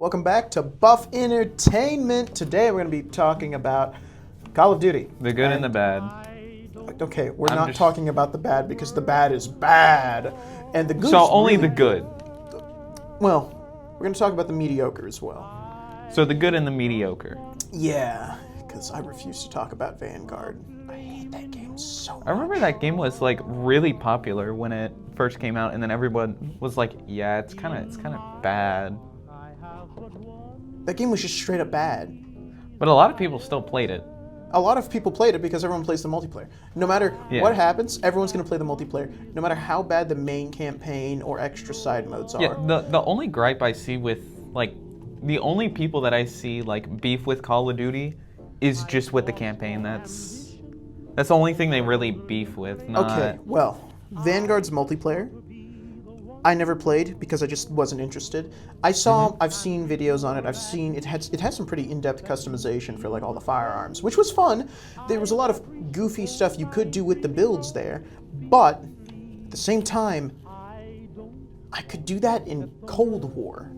Welcome back to Buff Entertainment. Today we're going to be talking about Call of Duty. The good and the bad. Okay, we're not talking about the bad because the bad is bad. And the good So is only really the good. Well, we're going to talk about the mediocre as well. So the good and the mediocre. Yeah, because I refuse to talk about Vanguard. I hate that game so much. I remember that game was like really popular when it first came out, and then everyone was like, "Yeah, it's kind of bad." That game was just straight up bad. But a lot of people still played it. A lot of people played it because everyone plays the multiplayer. No matter what happens, everyone's going to play the multiplayer. No matter how bad the main campaign or extra side modes are. Yeah, the only gripe I see with, like, the only people that I see, like, beef with Call of Duty is just with the campaign. That's the only thing they really beef with. Okay, well, Vanguard's multiplayer, I never played because I just wasn't interested. I've seen videos on it. I've seen it has some pretty in-depth customization for like all the firearms, which was fun. There was a lot of goofy stuff you could do with the builds there, but at the same time, I could do that in Cold War,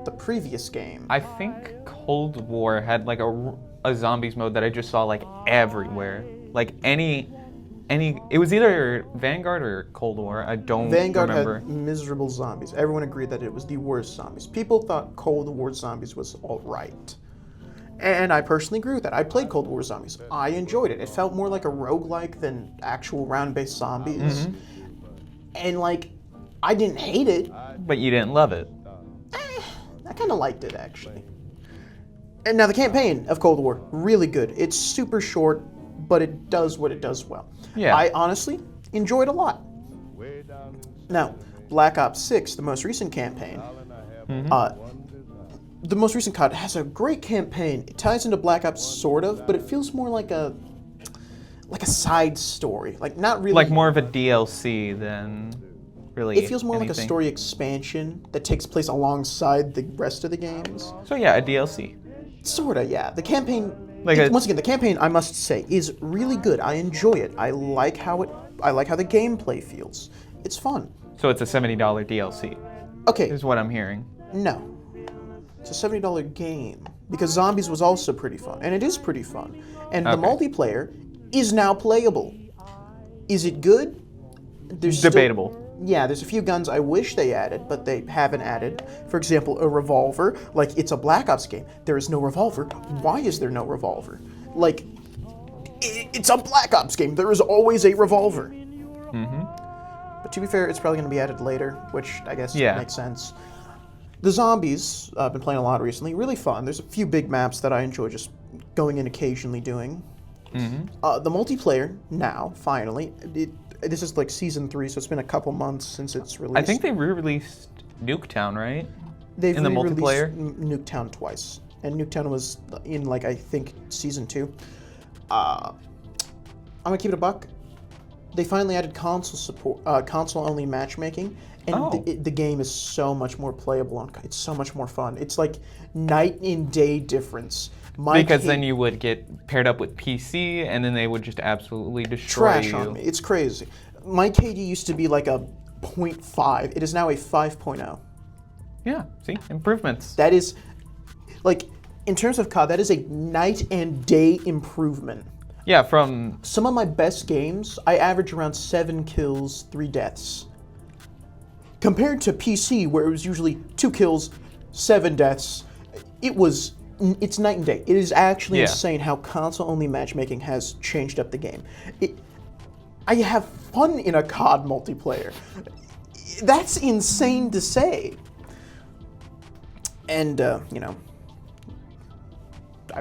the previous game. I think Cold War had like a zombies mode that I just saw like everywhere. Like any it was either Vanguard or Cold War. I don't Vanguard remember. had miserable zombies. Everyone agreed that it was the worst zombies. People thought Cold War zombies was all right. And I personally agree with that. I played Cold War zombies. I enjoyed it. It felt more like a roguelike than actual round-based zombies. And like, I didn't hate it. But you didn't love it. I kind of liked it, actually. And now the campaign of Cold War, really good. It's super short, but it does what it does well. Yeah. I honestly enjoyed a lot. Now, Black Ops 6, the most recent campaign, the most recent COD has a great campaign. It ties into Black Ops sort of, but it feels more like a side story. Like not really Like more of a DLC than really It feels more like a story expansion that takes place alongside the rest of the games. So yeah, a DLC. Sorta, yeah. The campaign, Like once again, the campaign, I must say, is really good. I enjoy it. I like how the gameplay feels. It's fun. So it's a $70 DLC. Okay, Is what I'm hearing. no. It's a $70 game. Because Zombies was also pretty fun. And it is pretty fun. And the Okay. multiplayer is now playable. Is it good? There's Debatable. There's a few guns I wish they added, but they haven't added. For example, a revolver. Like, it's a Black Ops game. There is no revolver. Why is there no revolver? Like, it's a Black Ops game. There is always a revolver. But to be fair, it's probably going to be added later, which I guess makes sense. The Zombies, I've been playing a lot recently. Really fun. There's a few big maps that I enjoy just going in occasionally doing. The multiplayer, now, finally, this is like season 3, so it's been a couple months since it's released. I think they re-released Nuketown, right? They've in the multiplayer? Nuketown twice. And Nuketown was in, like, I think, season 2. I'm gonna keep it a buck. They finally added console support, console-only matchmaking, and the game is so much more playable. It's so much more fun. It's like night and day difference. Because then you would get paired up with PC, and then they would just absolutely destroy trash you. on me. It's crazy. My KD used to be like a 0.5. It is now a 5.0. Yeah, see? Improvements. That is, like, in terms of COD, that is a night and day improvement. Yeah, from... Some of my best games, I average around 7 kills, 3 deaths. Compared to PC, where it was usually 2 kills, 7 deaths, it's night and day. It is actually insane how console-only matchmaking has changed up the game. I have fun in a COD multiplayer. That's insane to say. And, I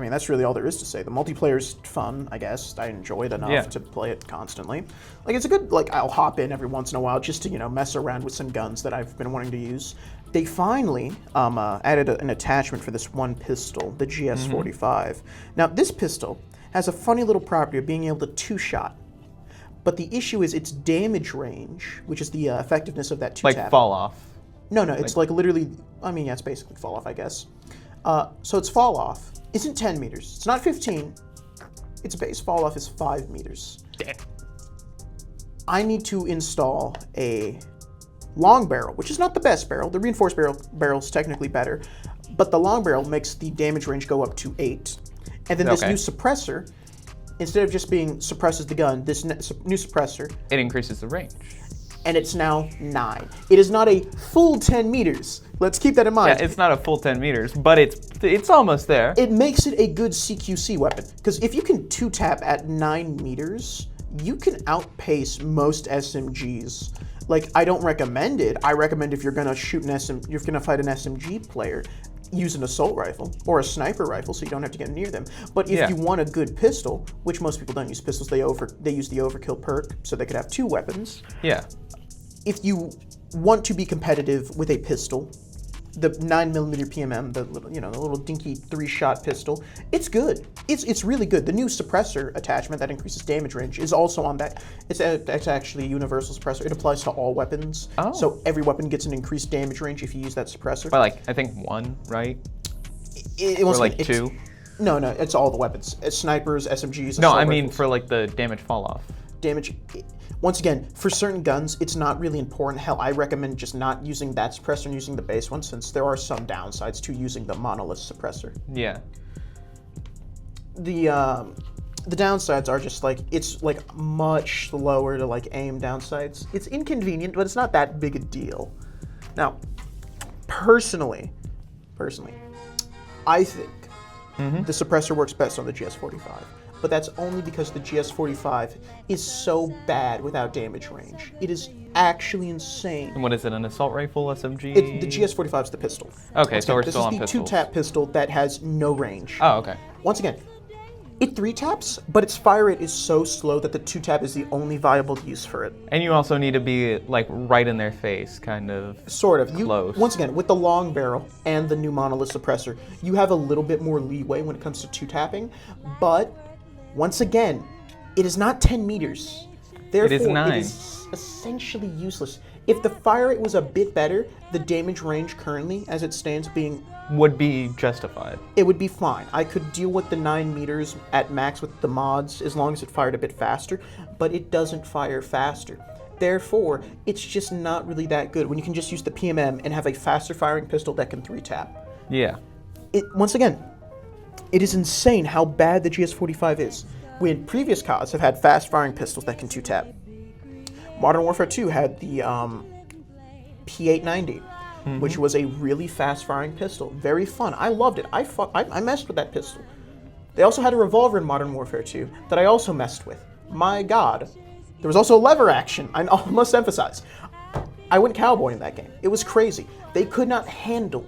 mean, that's really all there is to say. The multiplayer's fun, I guess. I enjoy it enough to play it constantly. Like, it's a good, like, I'll hop in every once in a while just to, mess around with some guns that I've been wanting to use. They finally added an attachment for this one pistol, the GS45. Now, this pistol has a funny little property of being able to two-shot. But the issue is its damage range, which is the effectiveness of that two-tap. Like fall off. No, it's like literally, I mean, yeah, it's basically fall off, I guess. So its fall off isn't 10 meters. It's not 15. Its base fall off is 5 meters. Damn. I need to install a long barrel, which is not the best barrel. The reinforced barrel is technically better, But the long barrel makes the damage range go up to 8. And then this Okay. new suppressor, instead of just being suppresses the gun, this new suppressor, It increases the range. and it's now 9. It is not a full 10 meters. Let's keep that in mind. Yeah, it's not a full 10 meters, but it's almost there. It makes it a good CQC weapon, because if you can 2-tap at 9 meters, you can outpace most SMGs. Like, I don't recommend it. I recommend if you're gonna you're gonna fight an SMG player, use an assault rifle or a sniper rifle, so you don't have to get near them. But if Yeah. you want a good pistol, which most people don't use pistols, they use the overkill perk, so they could have 2 weapons. Yeah. If you want to be competitive with a pistol, the 9mm PMM, the little dinky 3-shot pistol, it's good. It's really good. The new suppressor attachment that increases damage range is also on that. It's actually a universal suppressor. It applies to all weapons. Oh. So every weapon gets an increased damage range if you use that suppressor. By I think 1, right? It Or 2? No, it's all the weapons. It's snipers, SMGs. No, assault I mean rifles. for the damage fall off. Damage. Once again, for certain guns, it's not really important. Hell, I recommend just not using that suppressor and using the base one, since there are some downsides to using the monolith suppressor. Yeah. The downsides are just it's much slower to aim downsides. It's inconvenient, but it's not that big a deal. Now, personally, I think the suppressor works best on the GS45. But that's only because the GS45 is so bad without damage range. It is actually insane. And what is it, an assault rifle, SMG? The GS45 is the pistol. Okay, so we're This still is on the pistols. 2-tap pistol that has no range. Oh, okay. Once again, it 3-taps, but its fire rate is so slow that the 2-tap is the only viable use for it. And you also need to be right in their face, kind of. Sort of. Close. Once again, with the long barrel and the new monolith suppressor, you have a little bit more leeway when it comes to 2-tapping, but once again, it is not 10 meters. Therefore, 9. It is essentially useless. If the fire rate was a bit better, the damage range currently, as it stands, Would be justified. it would be fine. I could deal with the 9 meters at max with the mods as long as it fired a bit faster, but it doesn't fire faster. Therefore, it's just not really that good when you can just use the PMM and have a faster firing pistol that can 3-tap. Yeah. Once again, it is insane how bad the GS45 is. When previous CODs have had fast-firing pistols that can 2-tap. Modern Warfare 2 had the P890, which was a really fast-firing pistol. Very fun. I loved it. I messed with that pistol. They also had a revolver in Modern Warfare 2 that I also messed with. My God. There was also lever action, I must emphasize. I went cowboy in that game. It was crazy. They could not handle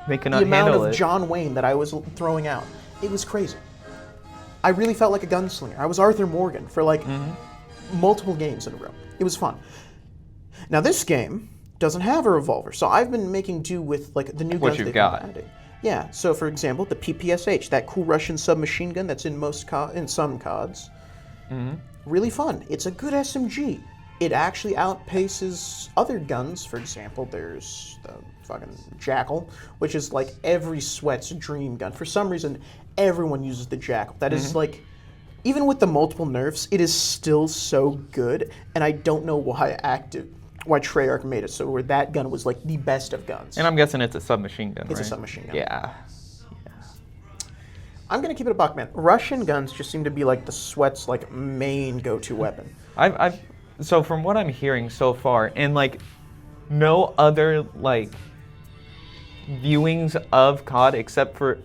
They the cannot amount handle of it. John Wayne that I was throwing out. It was crazy. I really felt like a gunslinger. I was Arthur Morgan for multiple games in a row. It was fun. Now this game doesn't have a revolver, so I've been making do with the new What guns you've they've got. been adding. Yeah. So for example, the PPSH, that cool Russian submachine gun that's in some CODs. Really fun. It's a good SMG. It actually outpaces other guns. For example, there's the fucking Jackal, which is every sweat's dream gun. For some reason, everyone uses the Jackal. That is even with the multiple nerfs, it is still so good, and I don't know why Treyarch made it so where that gun was the best of guns. And I'm guessing it's a submachine gun, It's a right? submachine gun. Yeah. I'm gonna keep it a buck, man. Russian guns just seem to be the sweat's main go-to weapon. So from what I'm hearing so far, and no other viewings of COD except for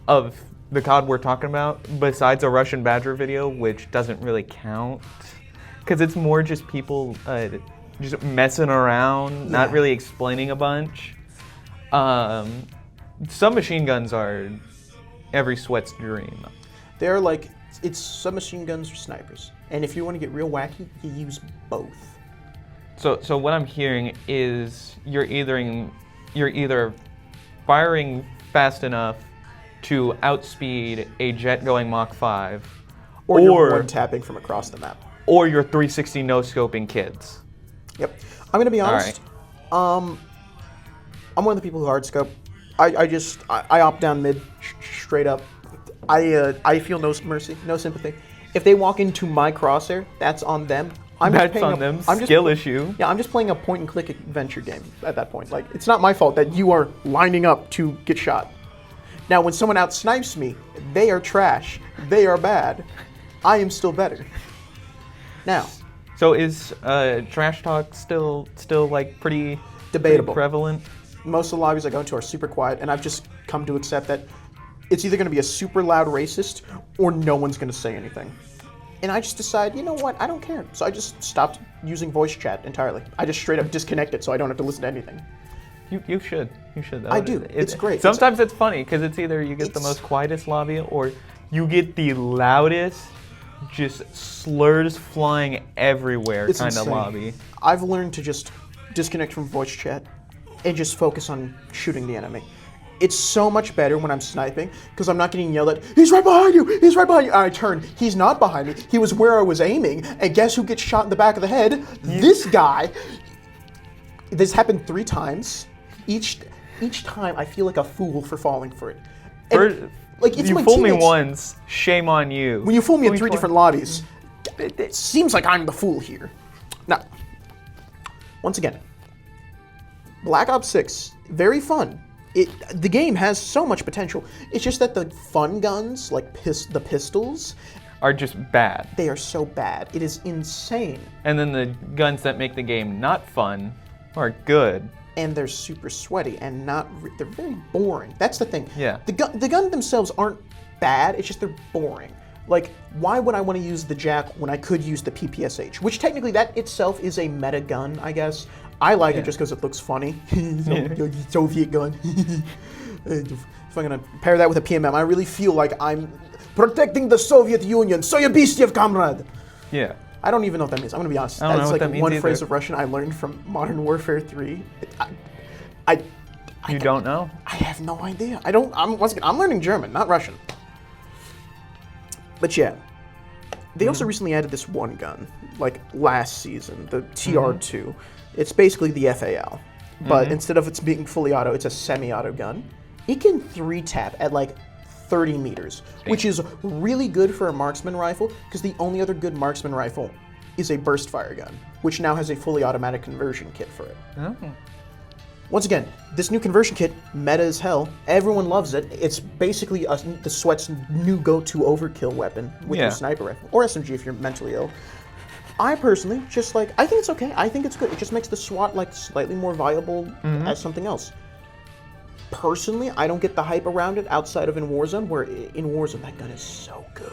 of the COD we're talking about, besides a Russian Badger video, which doesn't really count, because it's more just people just messing around, not Yeah. really explaining a bunch. Submachine guns are every sweat's dream. They're it's submachine guns or snipers. And if you want to get real wacky, you use both. So what I'm hearing is you're either firing fast enough to outspeed a jet going Mach 5, Or you're one-tapping from across the map. or you're 360 no-scoping kids. Yep. I'm gonna be honest. I'm one of the people who hard scope. I opt down mid straight up. I feel no mercy, no sympathy. If they walk into my crosshair, that's on them. I'm just That's paying on them. I'm just- Skill issue. Yeah, I'm just playing a point-and-click adventure game at that point. Like, it's not my fault that you are lining up to get shot. Now, when someone out-snipes me, they are trash. They are bad. I am still better. Now, So is trash talk still like pretty Debatable. pretty prevalent? most of the lobbies I go into are super quiet, and I've just come to accept that it's either going to be a super loud racist or no one's going to say anything. And I just decide, you know what, I don't care. So I just stopped using voice chat entirely. I just straight up disconnect it so I don't have to listen to anything. You should. I do. It's great. Sometimes it's funny because it's either you get the most quietest lobby or you get the loudest, just slurs flying everywhere It's kind of insane. lobby. I've learned to just disconnect from voice chat and just focus on shooting the enemy. It's so much better when I'm sniping because I'm not getting yelled at, he's right behind you, he's right behind you. And I turn, he's not behind me, he was where I was aiming, and guess who gets shot in the back of the head? This guy. This happened 3 times. Each time I feel like a fool for falling for it. And, it's you my fool me teammates. once, shame on you. When you fool me in 3 twice. different lobbies, it seems like I'm the fool here. Now, once again, Black Ops 6, very fun. The game has so much potential. It's just that the fun guns, like the pistols, are just bad. they are so bad. It is insane. And then the guns that make the game not fun are good. And they're super sweaty and they're very boring. That's the thing. Yeah. The gun themselves aren't bad, it's just they're boring. Like, why would I want to use the JAK when I could use the PPSH? Which technically that itself is a meta gun, I guess. I like it just because it looks funny. Soviet gun. If I'm gonna pair that with a PMM, I really feel like I'm protecting the Soviet Union. Soyabistiev, comrade! Yeah. I don't even know what that means. I'm gonna be honest. I don't know That's what like that means one phrase either. of Russian I learned from Modern Warfare 3. You don't know? I have no idea. I'm learning German, not Russian. But yeah, they also recently added this one gun, like last season, the TR2. It's basically the FAL, but instead of it's being fully auto, it's a semi-auto gun. It can 3-tap at like 30 meters, which is really good for a marksman rifle, because the only other good marksman rifle is a burst fire gun, which now has a fully automatic conversion kit for it. Oh. Once again, this new conversion kit, meta as hell. Everyone loves it. It's basically the Sweat's new go-to overkill weapon with your sniper rifle, or SMG if you're mentally ill. I personally I think it's okay. I think it's good. It just makes the SWAT like slightly more viable as something else. Personally, I don't get the hype around it outside of in Warzone, where in Warzone that gun is so good.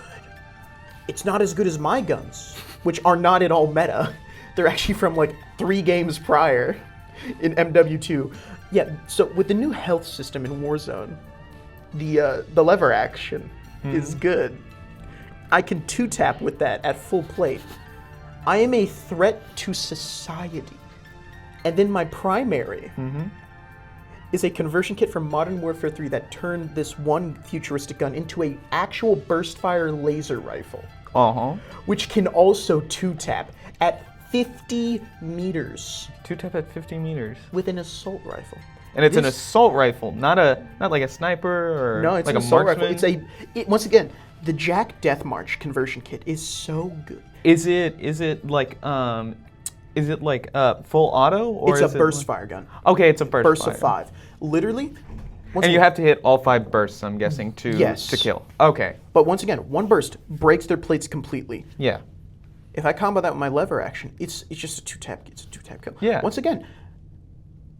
It's not as good as my guns, which are not at all meta. They're actually from like 3 games prior. In MW2. Yeah, so with the new health system in Warzone, the lever action is good. I can 2-tap with that at full plate. I am a threat to society. And then my primary is a conversion kit from Modern Warfare 3 that turned this one futuristic gun into an actual burst fire laser rifle, which can also 2-tap at 50 meters 2-tap at 50 meters. with an assault rifle. And it's an assault rifle, not like a sniper or No, it's like an a assault marksman. rifle. Once again, the Jack Death March conversion kit is so good. Is it like full auto or It's is a it burst fire gun. Okay, it's a burst Burst fire. of 5. Literally. And you have to hit all 5 bursts, I'm guessing, Yes. to kill. Okay. But once again, one burst breaks their plates completely. Yeah. If I combo that with my lever action, it's just a 2-tap. It's a 2-tap kill. Yeah. Once again,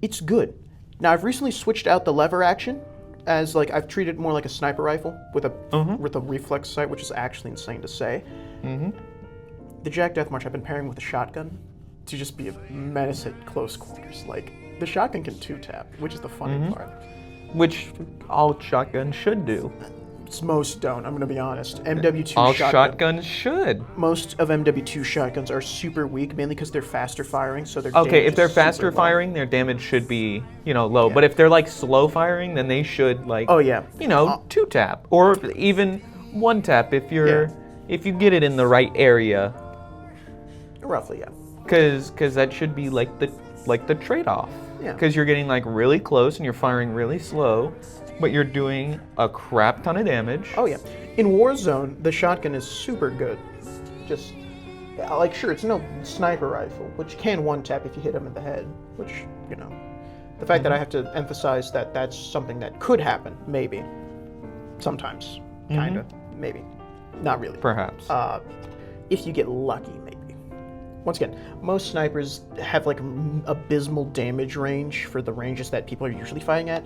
it's good. Now I've recently switched out the lever action as like I've treated it more like a sniper rifle with a reflex sight, which is actually insane to say. The Jack Deathmarch I've been pairing with a shotgun to just be a menace at close quarters. Like the shotgun can 2-tap, which is the funny part. Which all shotguns should do. Most don't. I'm gonna be honest. MW2 All shotgun. shotguns should. Most of MW2 shotguns are super weak, mainly because they're faster firing. So they're Okay, if they're faster firing, their damage should be, low. But if they're like slow firing, then they should like, Oh yeah. 2-tap or even 1-tap if you get it in the right area. Roughly, yeah. Because that should be like the trade-off. Yeah. Because you're getting like really close and you're firing really slow, but you're doing a crap ton of damage. Oh yeah. In Warzone, the shotgun is super good. Just Like, sure, it's no sniper rifle, which can one-tap if you hit him in the head, which, you know. The fact that I have to emphasize that that's something that could happen, maybe. Sometimes. Kinda. Maybe. Not really. Perhaps. If you get lucky, maybe. Once again, most snipers have like abysmal damage range for the ranges that people are usually fighting at.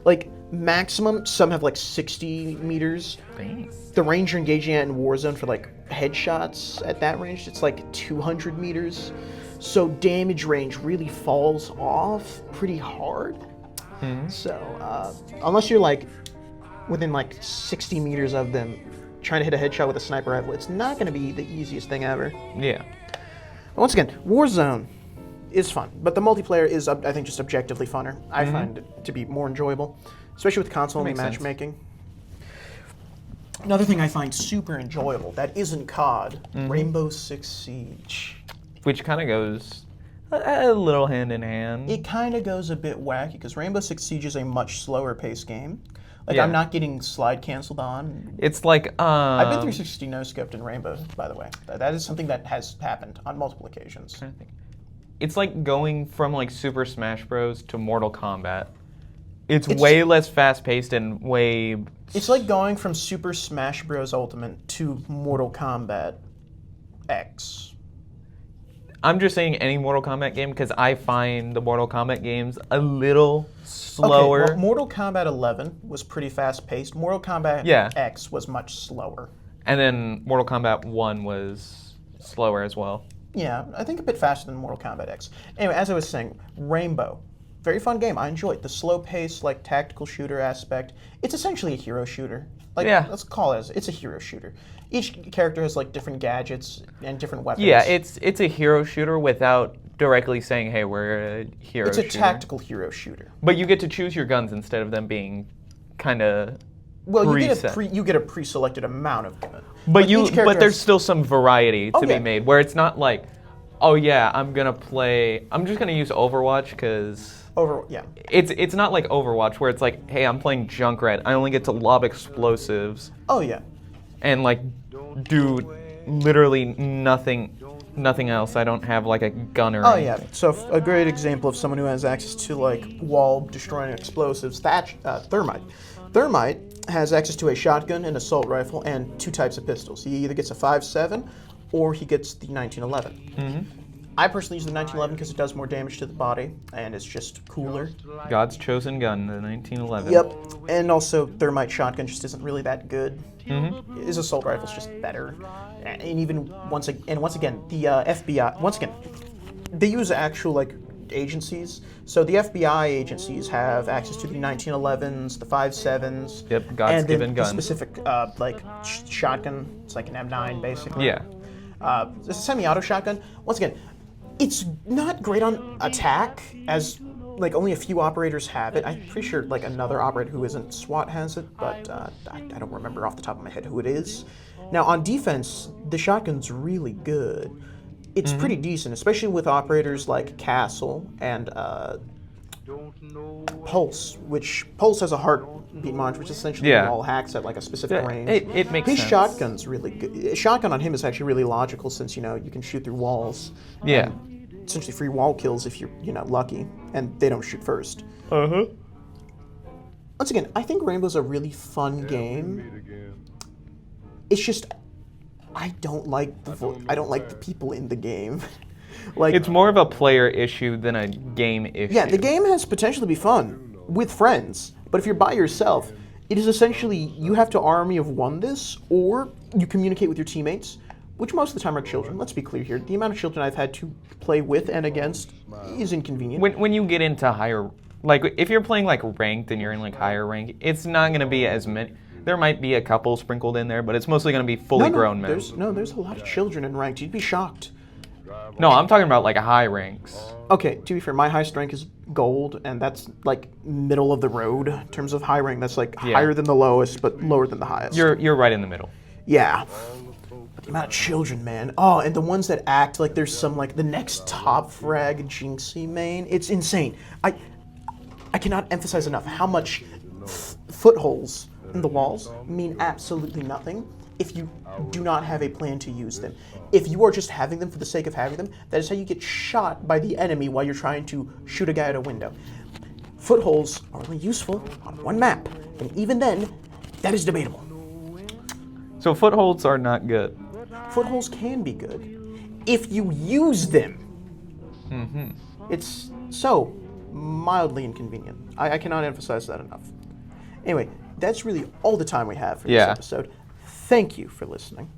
Like, maximum, some have like 60 meters. Thanks. The range you're engaging at in Warzone for like headshots at that range, it's like 200 meters. So damage range really falls off pretty hard. So unless you're like within like 60 meters of them trying to hit a headshot with a sniper rifle, it's not going to be the easiest thing ever. Yeah. But once again, Warzone is fun, but the multiplayer is, I think, just objectively funner. I find it to be more enjoyable, especially with console-only That makes sense. matchmaking. Another thing I find super enjoyable that isn't COD, Rainbow Six Siege. Which kind of goes a little hand in hand. It kind of goes a bit wacky because Rainbow Six Siege is a much slower paced game. Like, Yeah. I'm not getting slide canceled on. It's like I've been 360 no-scoped in Rainbow, by the way. That is something that has happened on multiple occasions. It's like going from like Super Smash Bros. To Mortal Kombat. It's way less fast-paced and way... It's like going from Super Smash Bros. Ultimate to Mortal Kombat X. I'm just saying any Mortal Kombat game because I find the Mortal Kombat games a little slower. Okay, well, Mortal Kombat 11 was pretty fast-paced. Mortal Kombat Yeah. X was much slower. And then Mortal Kombat 1 was slower as well. Yeah, I think a bit faster than Mortal Kombat X. Anyway, as I was saying, Rainbow. Very fun game. I enjoy it. The slow pace, like tactical shooter aspect. It's essentially a hero shooter. Like, Yeah. let's call it as it's a hero shooter. Each character has like different gadgets and different weapons. Yeah, it's a hero shooter without directly saying, hey, we're a hero It's a shooter. tactical hero shooter. But you get to choose your guns instead of them being kind of Well, preset. you get a pre-selected amount of gun. But each character but there's has- still some variety to be yeah. made where it's not like, oh yeah, I'm just gonna use Overwatch because yeah. it's not like Overwatch where it's like, hey, I'm playing Junkrat, I only get to lob explosives Oh yeah. and like do literally nothing else. I don't have like a gun or Oh anything. yeah. So a great example of someone who has access to like wall destroying explosives. Thermite. Thermite has access to a shotgun, an assault rifle, and 2 types of pistols. He either gets a 5.7 or he gets the 1911. I personally use the 1911 because it does more damage to the body and it's just cooler. God's chosen gun, the 1911. Yep. And also, Thermite shotgun just isn't really that good. His assault rifle's just better. And even once again, the FBI they use actual like agencies. So the FBI agencies have access to the 1911s, the 5.7s. Yep, God's and then given the gun. specific shotgun. It's like an M9 basically. Yeah. It's a semi-auto shotgun. Once again, it's not great on attack, as like only a few operators have it. I'm pretty sure like another operator who isn't SWAT has it, but I don't remember off the top of my head who it is. Now on defense, the shotgun's really good. It's pretty decent, especially with operators like Castle and Pulse, which Pulse has a heartbeat monitor, which essentially Yeah. wall hacks at like a specific Yeah, range. it makes His sense. shotgun's really good. Shotgun on him is actually really logical since you can shoot through walls. Yeah. And essentially free wall kills if you're lucky, and they don't shoot first. Once again, I think Rainbow's a really fun game. It's just I don't like the people in the game. Like It's more of a player issue than a game issue. yeah, the game has potential to be fun with friends, but if you're by yourself, it is essentially you have to army of one this, or you communicate with your teammates, which most of the time are children. Let's be clear here. The amount of children I've had to play with and against is inconvenient. When you get into higher, like if you're playing like ranked and you're in like higher rank, it's not gonna be as many. There might be a couple sprinkled in there, but it's mostly gonna be fully grown men. There's a lot of children in ranked. You'd be shocked. No, I'm talking about like high ranks. Okay, to be fair, my highest rank is gold, and that's like middle of the road in terms of high rank. That's like higher than the lowest, but lower than the highest. You're right in the middle. Yeah. But the amount of children, man. Oh, and the ones that act like there's some like the next top frag Jinxie main. It's insane. I cannot emphasize enough how much footholes in the walls mean absolutely nothing. if you do not have a plan to use them. If you are just having them for the sake of having them, that is how you get shot by the enemy while you're trying to shoot a guy at a window. Footholds are only useful on one map, and even then, that is debatable. So footholds are not good. Footholds can be good if you use them. It's so mildly inconvenient. I cannot emphasize that enough. Anyway, that's really all the time we have for this episode. Thank you for listening.